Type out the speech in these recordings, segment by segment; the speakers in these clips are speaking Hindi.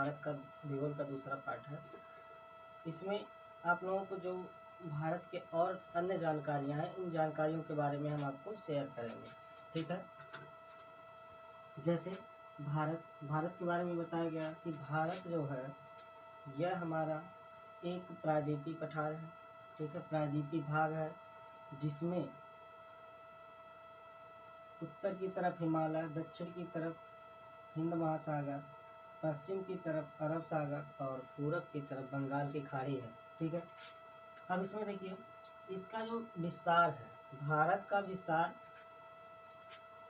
भारत का भूगोल का दूसरा पार्ट है। इसमें आप लोगों को जो भारत के और अन्य जानकारियाँ हैं, इन जानकारियों के बारे में हम आपको शेयर करेंगे, ठीक है। जैसे भारत के बारे में बताया गया कि भारत जो है यह हमारा एक प्रायद्वीपीय पठार है, ठीक है, प्रायद्वीपीय भाग है, जिसमें उत्तर की तरफ हिमालय, दक्षिण की तरफ हिंद महासागर, पश्चिम की तरफ अरब सागर और पूरब की तरफ बंगाल की खाड़ी है, ठीक है। अब इसमें देखिए इसका जो विस्तार है, भारत का विस्तार,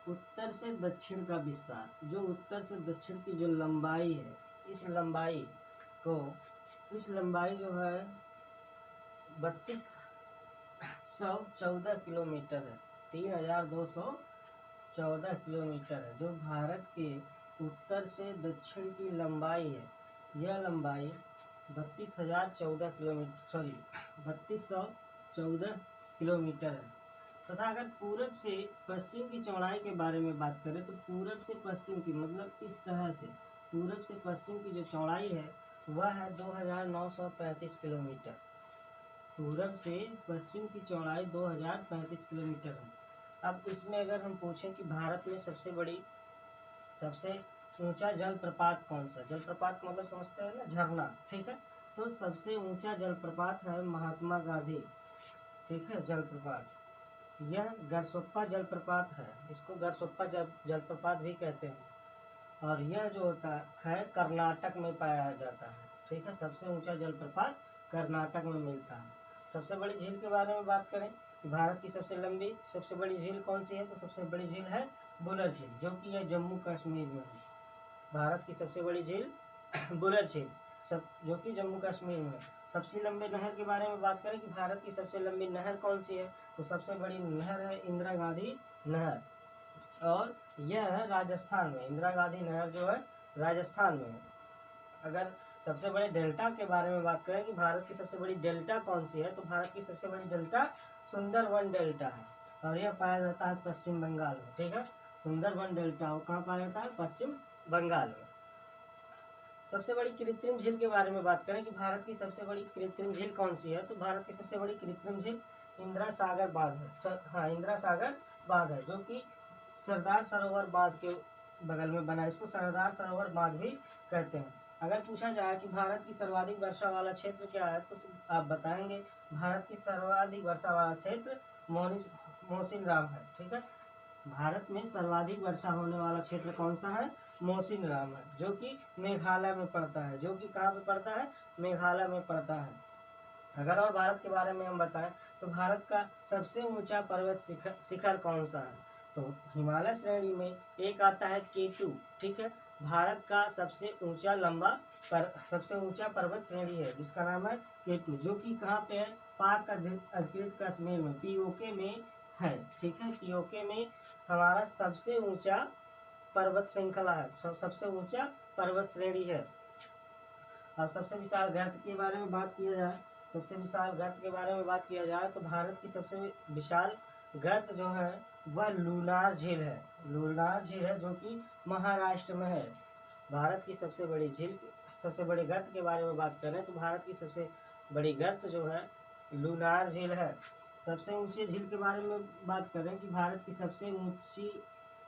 उत्तर से दक्षिण का विस्तार, जो उत्तर से दक्षिण की जो लंबाई है, इस लंबाई जो है 3214 किलोमीटर है, 3214 किलोमीटर है, जो भारत के उत्तर से दक्षिण की लंबाई है। यह लंबाई 3214 किलोमीटर है। तथा अगर पूरब से पश्चिम की चौड़ाई के बारे में बात करें तो पूरब से पश्चिम की, मतलब इस तरह से पूरब से पश्चिम की जो चौड़ाई है वह है 2935 किलोमीटर। पूरब से पश्चिम की चौड़ाई 2035 किलोमीटर है। अब इसमें अगर हम पूछें कि भारत में सबसे ऊंचा जलप्रपात कौन सा, जलप्रपात मतलब समझते हैं ना, झरना, ठीक है। तो सबसे ऊंचा जलप्रपात है महात्मा गांधी, ठीक है, जलप्रपात। यह गरसोप्पा जलप्रपात है, इसको गरसोप्पा जलप्रपात भी कहते हैं, और यह जो होता है कर्नाटक में पाया जाता है, ठीक है। सबसे ऊंचा जलप्रपात कर्नाटक में मिलता है। सबसे बड़ी झील के बारे में बात करें, भारत की सबसे बड़ी झील कौन सी है, तो सबसे बड़ी झील है बुलर झील, जो कि यह जम्मू कश्मीर में है। भारत की सबसे बड़ी झील बुलर झील, जो कि जम्मू कश्मीर में। सबसे लंबे नहर के बारे में बात करें कि भारत की सबसे लंबी नहर कौन सी है, तो सबसे बड़ी नहर है इंदिरा गांधी नहर, और यह है राजस्थान में। इंदिरा गांधी नहर जो है राजस्थान में है। अगर सबसे बड़े डेल्टा के बारे में बात करें कि भारत की सबसे बड़ी डेल्टा कौन सी है, तो भारत की सबसे बड़ी डेल्टा सुंदरबन डेल्टा है, और यह पाया जाता है पश्चिम बंगाल में, ठीक है। सुंदरबन डेल्टा कहाँ पाया जाता है, पश्चिम बंगाल में। सबसे बड़ी कृत्रिम झील के बारे में बात करें कि भारत की सबसे बड़ी कृत्रिम झील कौन सी है, तो भारत की सबसे बड़ी कृत्रिम झील इंदिरा सागर बांध है। हाँ, इंदिरा सागर बांध है, जो कि सरदार सरोवर बांध के बगल में बना है। इसको सरदार सरोवर बांध भी कहते हैं। अगर पूछा जाए कि भारत की सर्वाधिक वर्षा वाला क्षेत्र क्या है, तो आप बताएंगे भारत की सर्वाधिक वर्षा वाला क्षेत्र मौसिनराम है, ठीक है। भारत में सर्वाधिक वर्षा होने वाला क्षेत्र कौन सा है, मौसिनराम है, जो कि मेघालय में पड़ता है, जो कि कहाँ पे पड़ता है, मेघालय में पड़ता है। अगर और भारत के बारे में हम बताएं तो भारत का सबसे ऊंचा पर्वत शिखर कौन सा है, तो हिमालय श्रेणी में एक आता है K2, ठीक है। भारत का सबसे ऊंचा पर्वत श्रेणी है, जिसका नाम है K2, जो कि कहाँ पे है, पाक अधिकृत कश्मीर में, POK में है, ठीक है। POK में हमारा सबसे ऊंचा पर्वत श्रृंखला है, सबसे ऊंचा पर्वत श्रेणी है। और सबसे विशाल गर्त के बारे में बात किया जाए, तो भारत की सबसे विशाल गर्त जो है वह लूनार झील है, जो कि महाराष्ट्र में है। भारत की सबसे बड़ी गर्त के बारे में बात करें तो भारत की सबसे बड़ी गर्त जो है लूनार झील है। सबसे ऊंचे झील के बारे में बात करें कि भारत की सबसे ऊंची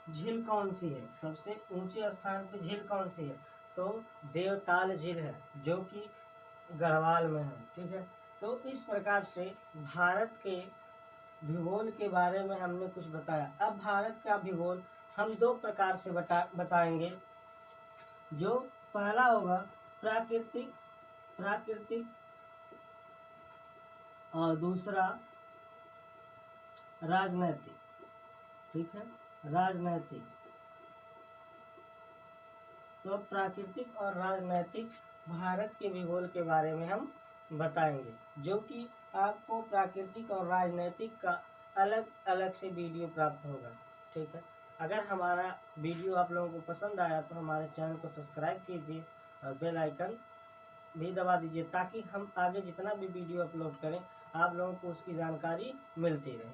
झील कौन सी है, सबसे ऊंचे स्थान पर झील कौन सी है, तो देवताल झील है, जो कि गढ़वाल में है, ठीक है। तो इस प्रकार से भारत के भूगोल के बारे में हमने कुछ बताया। अब भारत का भूगोल हम दो प्रकार से बताएंगे। जो पहला होगा प्राकृतिक और दूसरा राजनैतिक, ठीक है, राजनैतिक। तो प्राकृतिक और राजनैतिक भारत के भूगोल के बारे में हम बताएंगे, जो कि आपको प्राकृतिक और राजनैतिक का अलग अलग से वीडियो प्राप्त होगा, ठीक है। अगर हमारा वीडियो आप लोगों को पसंद आया तो हमारे चैनल को सब्सक्राइब कीजिए और बेल आइकन भी दबा दीजिए, ताकि हम आगे जितना भी वीडियो अपलोड करें आप लोगों को उसकी जानकारी मिलती रहे।